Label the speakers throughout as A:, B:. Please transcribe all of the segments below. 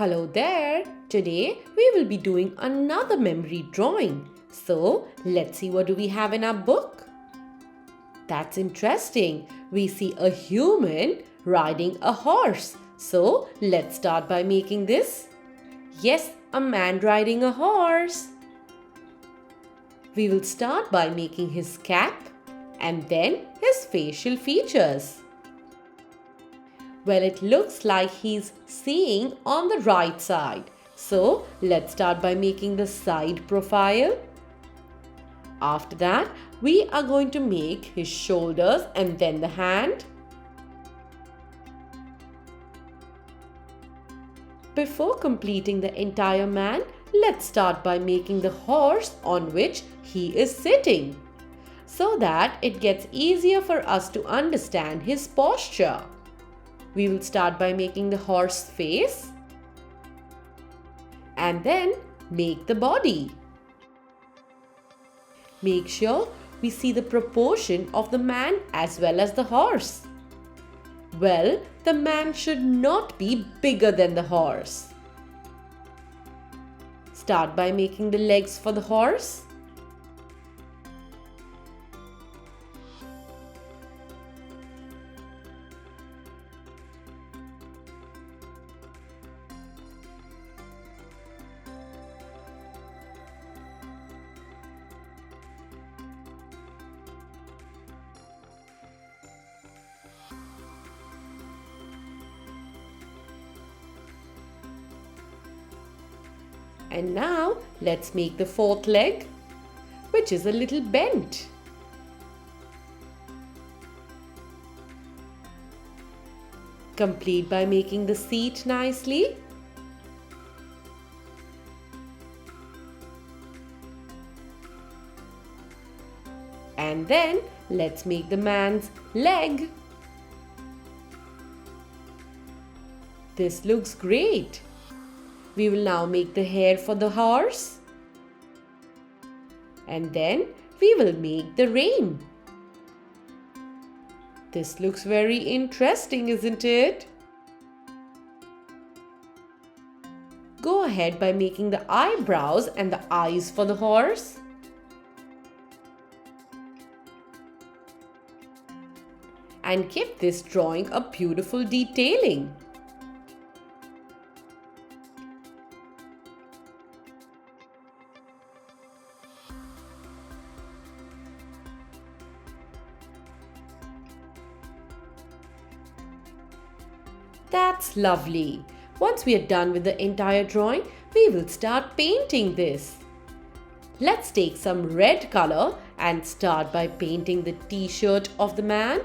A: Hello there! Today we will be doing another memory drawing. So let's see what do we have in our book. That's interesting. We see a human riding a horse. So let's start by making this. Yes, a man riding a horse. We will start by making his cap and then his facial features. Well, it looks like he's seeing on the right side. So let's start by making the side profile. After that, we are going to make his shoulders and then the hand. Before completing the entire man, let's start by making the horse on which he is sitting, so that it gets easier for us to understand his posture. We will start by making the horse face and then make the body. Make sure we see the proportion of the man as well as the horse. Well, the man should not be bigger than the horse. Start by making the legs for the horse. And now let's make the fourth leg, which is a little bent. Complete by making the seat nicely. And then let's make the man's leg. This looks great. We will now make the hair for the horse. And then we will make the rein. This looks very interesting, isn't it? Go ahead by making the eyebrows and the eyes for the horse. And give this drawing a beautiful detailing. That's lovely. Once we are done with the entire drawing, we will start painting this. Let's take some red color and start by painting the t-shirt of the man.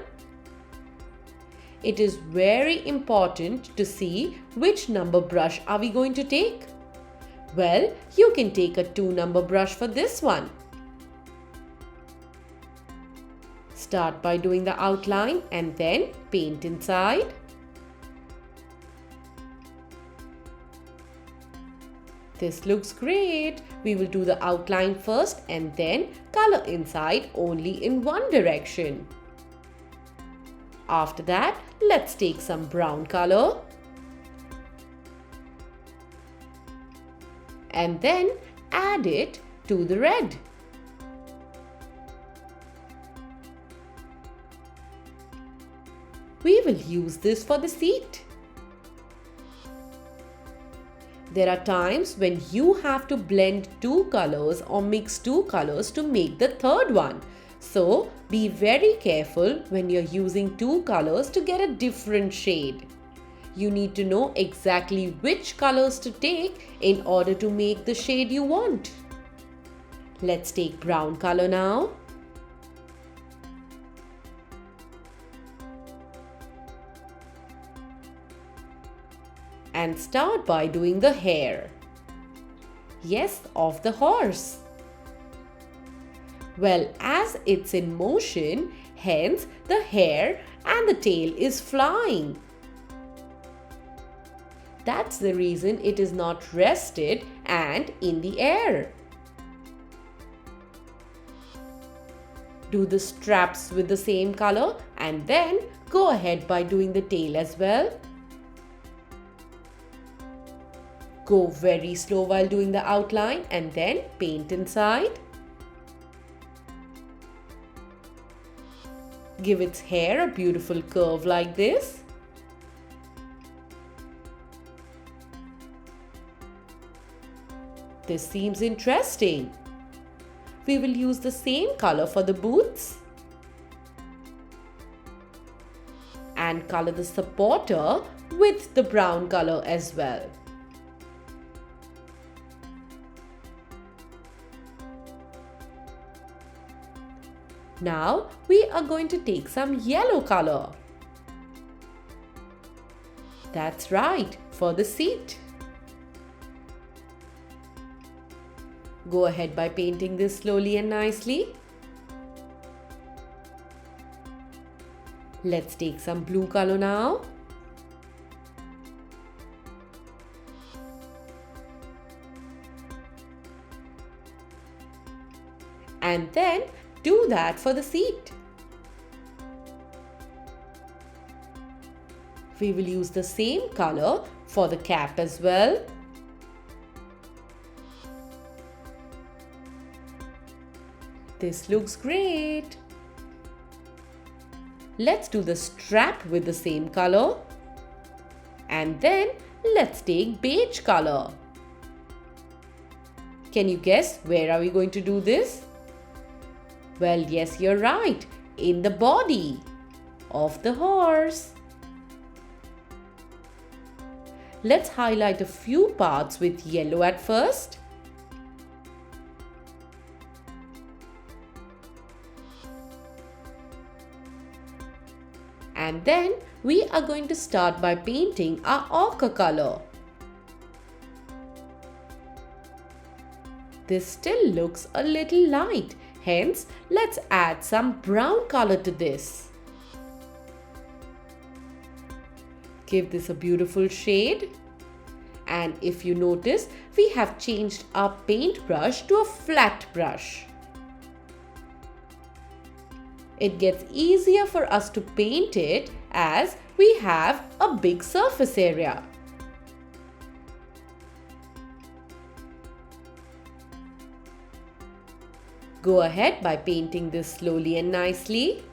A: It is very important to see which number brush are we going to take. Well, you can take a 2-number brush for this one. Start by doing the outline and then paint inside. This looks great. We will do the outline first and then color inside only in one direction. After that, let's take some brown color and then add it to the red. We will use this for the seat. There are times when you have to blend 2 colors or mix 2 colors to make the third one. So be very careful when you're using 2 colors to get a different shade. You need to know exactly which colors to take in order to make the shade you want. Let's take brown color now. And start by doing the hair. Yes, of the horse. Well, as it's in motion, hence the hair and the tail is flying. That's the reason it is not rested and in the air. Do the straps with the same color and then go ahead by doing the tail as well. Go very slow while doing the outline and then paint inside. Give its hair a beautiful curve like this. This seems interesting. We will use the same color for the boots and color the supporter with the brown color as well. Now we are going to take some yellow color. That's right, for the seat. Go ahead by painting this slowly and nicely. Let's take some blue color now. And then do that for the seat. We will use the same color for the cap as well. This looks great. Let's do the strap with the same color. And then let's take beige color. Can you guess where are we going to do this? Well, yes, you're right. In the body of the horse. Let's highlight a few parts with yellow at first. And then we are going to start by painting our ochre color. This still looks a little light. Hence, let's add some brown color to this. Give this a beautiful shade. And if you notice, we have changed our paintbrush to a flat brush. It gets easier for us to paint it as we have a big surface area. Go ahead by painting this slowly and nicely.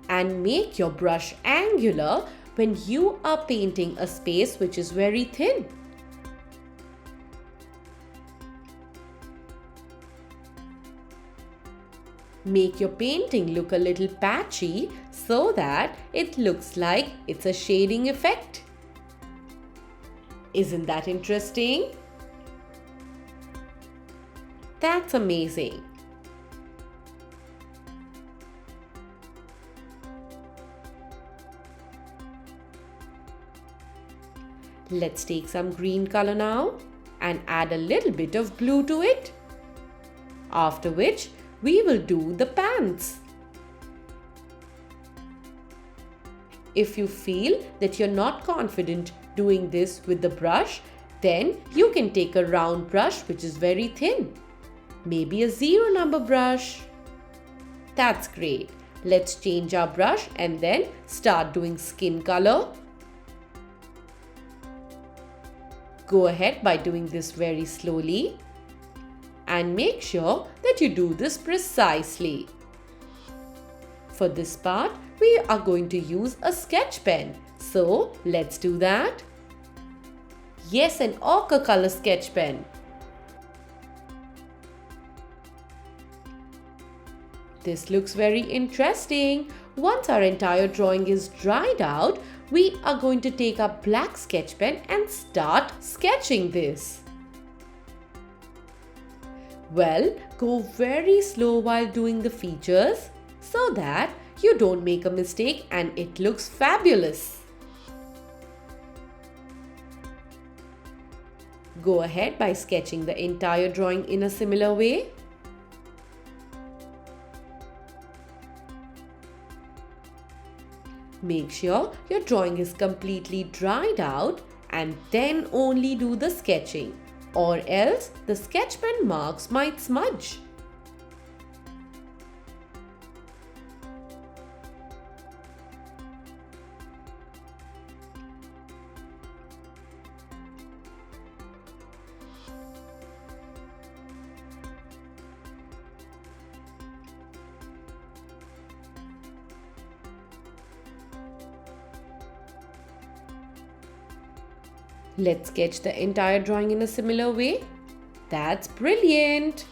A: And make your brush angular when you are painting a space which is very thin. Make your painting look a little patchy so that it looks like it's a shading effect. Isn't that interesting? That's amazing. Let's take some green color now and add a little bit of blue to it. After which, we will do the pants. If you feel that you're not confident doing this with the brush, then you can take a round brush which is very thin. Maybe a 0 number brush. That's great. Let's change our brush and then start doing skin color. Go ahead by doing this very slowly. And make sure that you do this precisely. For this part, we are going to use a sketch pen. So let's do that. Yes, an ochre color sketch pen. This looks very interesting. Once our entire drawing is dried out, we are going to take our black sketch pen and start sketching this. Well, go very slow while doing the features so that you don't make a mistake and it looks fabulous. Go ahead by sketching the entire drawing in a similar way. Make sure your drawing is completely dried out and then only do the sketching, or else the sketch pen marks might smudge. Let's sketch the entire drawing in a similar way. That's brilliant!